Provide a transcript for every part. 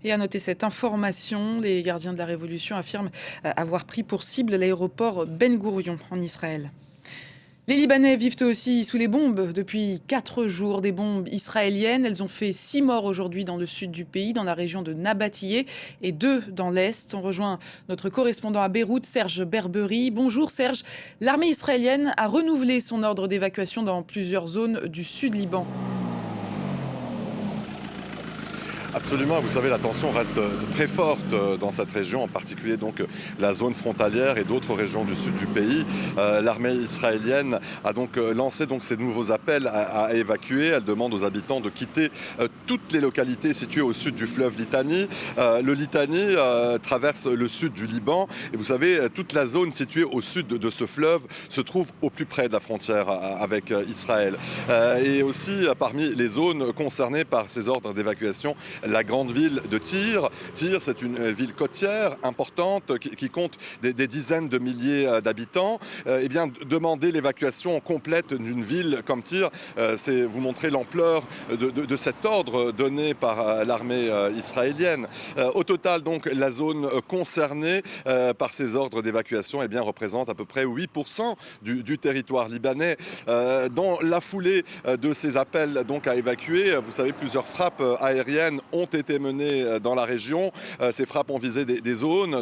Et à noter cette information, les gardiens de la Révolution affirment avoir pris pour cible l'aéroport Ben Gourion en Israël. Les Libanais vivent eux aussi sous les bombes depuis 4 jours. Des bombes israéliennes. Elles ont fait 6 morts aujourd'hui dans le sud du pays, dans la région de Nabatillé, et 2 dans l'est. On rejoint notre correspondant à Beyrouth, Serge Berbery. Bonjour Serge. L'armée israélienne a renouvelé son ordre d'évacuation dans plusieurs zones du sud Liban. Absolument, vous savez, la tension reste très forte dans cette région, en particulier donc la zone frontalière et d'autres régions du sud du pays. L'armée israélienne a donc lancé donc ces nouveaux appels à évacuer. Elle demande aux habitants de quitter toutes les localités situées au sud du fleuve Litani. Le Litani traverse le sud du Liban et vous savez, toute la zone située au sud de ce fleuve se trouve au plus près de la frontière avec Israël. Et aussi parmi les zones concernées par ces ordres d'évacuation, la grande ville de Tyr. Tyr, c'est une ville côtière importante qui compte des dizaines de milliers d'habitants. Eh bien, demander l'évacuation complète d'une ville comme Tyr, c'est vous montrer l'ampleur de cet ordre donné par l'armée israélienne. Au total, donc, la zone concernée par ces ordres d'évacuation, eh bien, représente à peu près 8% du territoire libanais. Dans la foulée de ces appels donc, à évacuer, vous savez, plusieurs frappes aériennes ont été menées dans la région. Ces frappes ont visé des zones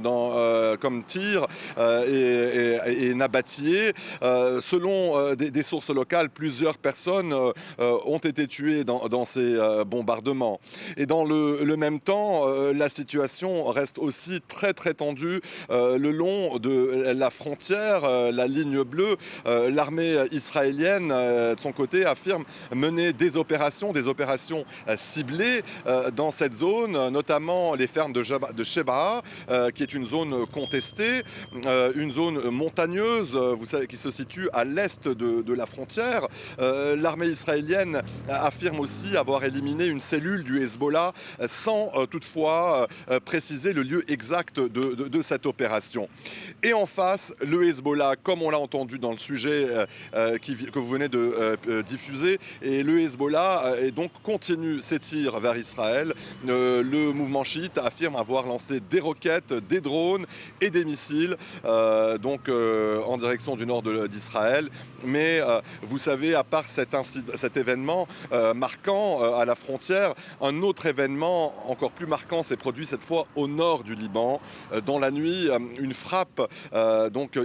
comme Tyr et Nabatillé. Selon des sources locales, plusieurs personnes ont été tuées dans ces bombardements. Et dans le même temps, la situation reste aussi très très tendue le long de la frontière, la ligne bleue. L'armée israélienne, de son côté, affirme mener des opérations ciblées dans cette zone, notamment les fermes de Sheba, qui est une zone contestée, une zone montagneuse, vous savez, qui se situe à l'est de la frontière. L'armée israélienne affirme aussi avoir éliminé une cellule du Hezbollah sans toutefois préciser le lieu exact de cette opération. Et en face, le Hezbollah, comme on l'a entendu dans le sujet que vous venez de diffuser, et le Hezbollah donc continue ses tirs vers Israël. Le mouvement chiite affirme avoir lancé des roquettes, des drones et des missiles en direction du nord d'Israël. Mais vous savez, à part cet événement marquant à la frontière, un autre événement encore plus marquant s'est produit cette fois au nord du Liban. Dans la nuit, une frappe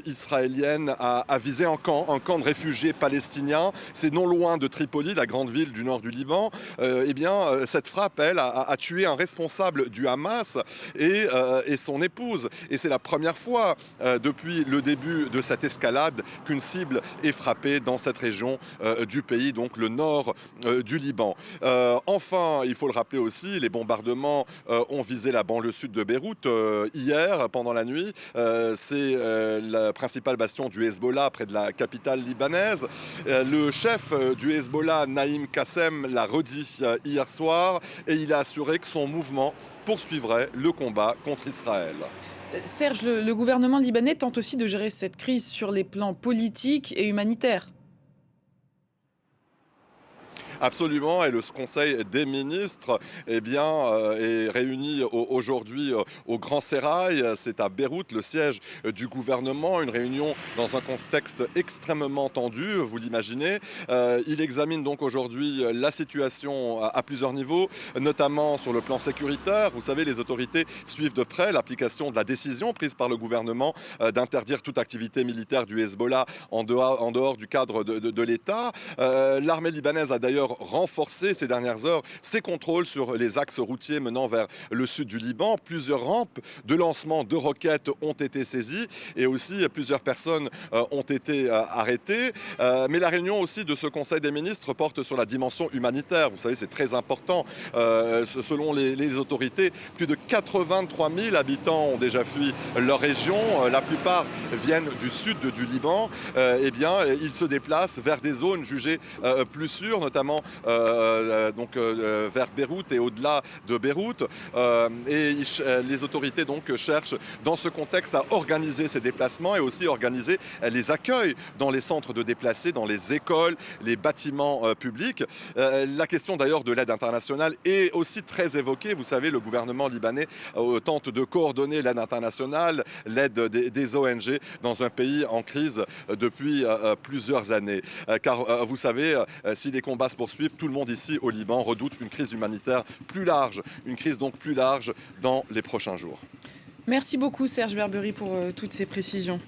israélienne a visé un camp de réfugiés palestiniens. C'est non loin de Tripoli, la grande ville du nord du Liban. Cette frappe, elle, a tué un responsable du Hamas et son épouse. Et c'est la première fois depuis le début de cette escalade qu'une cible est frappée dans cette région du pays, donc le nord du Liban. Enfin, il faut le rappeler aussi, les bombardements ont visé la banlieue sud de Beyrouth hier, pendant la nuit. C'est le principal bastion du Hezbollah près de la capitale libanaise. Le chef du Hezbollah, Naïm Qassem, l'a redit hier soir et il a assuré que son mouvement poursuivrait le combat contre Israël. Serge, le gouvernement libanais tente aussi de gérer cette crise sur les plans politiques et humanitaires. Absolument, et le Conseil des ministres est réuni aujourd'hui au Grand Sérail. C'est à Beyrouth, le siège du gouvernement, une réunion dans un contexte extrêmement tendu, vous l'imaginez. Il examine donc aujourd'hui la situation à plusieurs niveaux, notamment sur le plan sécuritaire. Vous savez, les autorités suivent de près l'application de la décision prise par le gouvernement d'interdire toute activité militaire du Hezbollah en dehors du cadre de l'État. L'armée libanaise a d'ailleurs renforcé ces dernières heures ses contrôles sur les axes routiers menant vers le sud du Liban. Plusieurs rampes de lancement de roquettes ont été saisies et aussi plusieurs personnes ont été arrêtées. Mais la réunion aussi de ce Conseil des ministres porte sur la dimension humanitaire. Vous savez, c'est très important. Selon les autorités, plus de 83 000 habitants ont déjà fui leur région. La plupart viennent du sud du Liban. Ils se déplacent vers des zones jugées plus sûres, notamment vers Beyrouth et au-delà de Beyrouth. Les autorités donc cherchent dans ce contexte à organiser ces déplacements et aussi organiser les accueils dans les centres de déplacés, dans les écoles, les bâtiments publics. La question d'ailleurs de l'aide internationale est aussi très évoquée. Vous savez, le gouvernement libanais tente de coordonner l'aide internationale, l'aide des ONG dans un pays en crise depuis plusieurs années. Car vous savez, si les combats se poursuivent, tout le monde ici au Liban redoute une crise humanitaire plus large, une crise donc plus large dans les prochains jours. Merci beaucoup Serge Berbery pour toutes ces précisions.